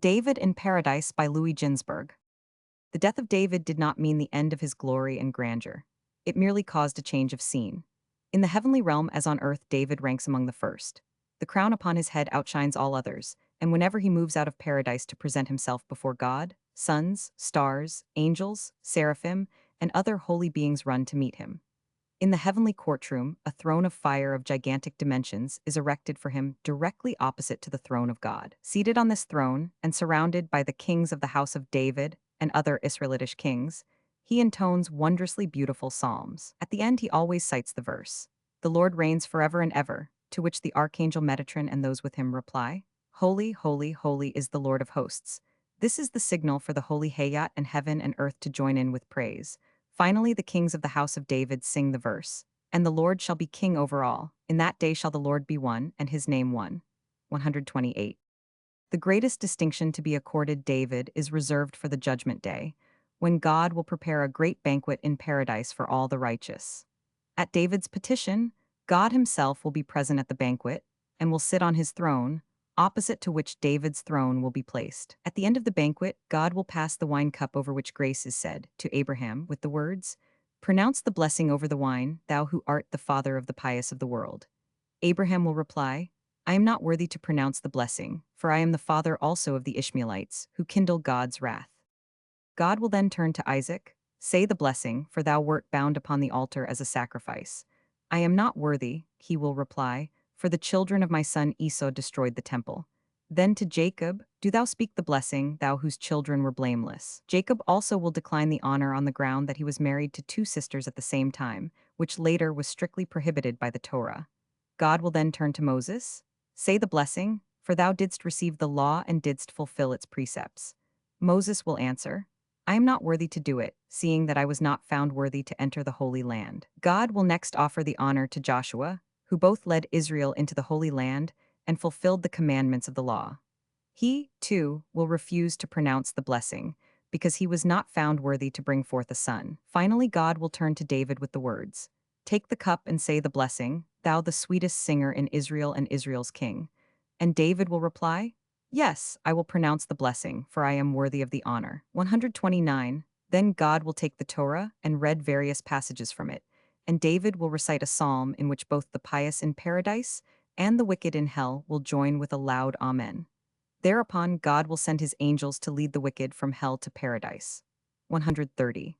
David in Paradise by Louis Ginzberg. The death of David did not mean the end of his glory and grandeur. It merely caused a change of scene. In the heavenly realm as on earth, David ranks among the first. The crown upon his head outshines all others, and whenever he moves out of paradise to present himself before God, suns, stars, angels, seraphim, and other holy beings run to meet him. In the heavenly courtroom, a throne of fire of gigantic dimensions is erected for him directly opposite to the throne of God. Seated on this throne, and surrounded by the kings of the house of David and other Israelitish kings, he intones wondrously beautiful psalms. At the end, he always cites the verse, "The Lord reigns forever and ever," to which the archangel Metatron and those with him reply, "Holy, holy, holy is the Lord of hosts." This is the signal for the holy Hayat and heaven and earth to join in with praise. Finally, the kings of the house of David sing the verse, "And the Lord shall be king over all. In that day shall the Lord be one, and his name one." 128. The greatest distinction to be accorded David is reserved for the judgment day, when God will prepare a great banquet in paradise for all the righteous. At David's petition, God himself will be present at the banquet and will sit on his throne, opposite to which David's throne will be placed. At the end of the banquet, God will pass the wine cup over which grace is said to Abraham with the words, "Pronounce the blessing over the wine, thou who art the father of the pious of the world." Abraham will reply, "I am not worthy to pronounce the blessing, for I am the father also of the Ishmaelites, who kindle God's wrath." God will then turn to Isaac, "Say the blessing, for thou wert bound upon the altar as a sacrifice." "I am not worthy," he will reply, "for the children of my son Esau destroyed the temple." Then to Jacob, "Do thou speak the blessing, thou whose children were blameless." Jacob also will decline the honor on the ground that he was married to two sisters at the same time, which later was strictly prohibited by the Torah. God will then turn to Moses, "Say the blessing, for thou didst receive the law and didst fulfill its precepts." Moses will answer, "I am not worthy to do it, seeing that I was not found worthy to enter the Holy Land." God will next offer the honor to Joshua, who both led Israel into the Holy Land and fulfilled the commandments of the law. He, too, will refuse to pronounce the blessing, because he was not found worthy to bring forth a son. Finally, God will turn to David with the words, "Take the cup and say the blessing, thou the sweetest singer in Israel and Israel's king." And David will reply, "Yes, I will pronounce the blessing, for I am worthy of the honor." 129. Then God will take the Torah and read various passages from it, and David will recite a psalm in which both the pious in paradise and the wicked in hell will join with a loud Amen. Thereupon God will send his angels to lead the wicked from hell to paradise. 130.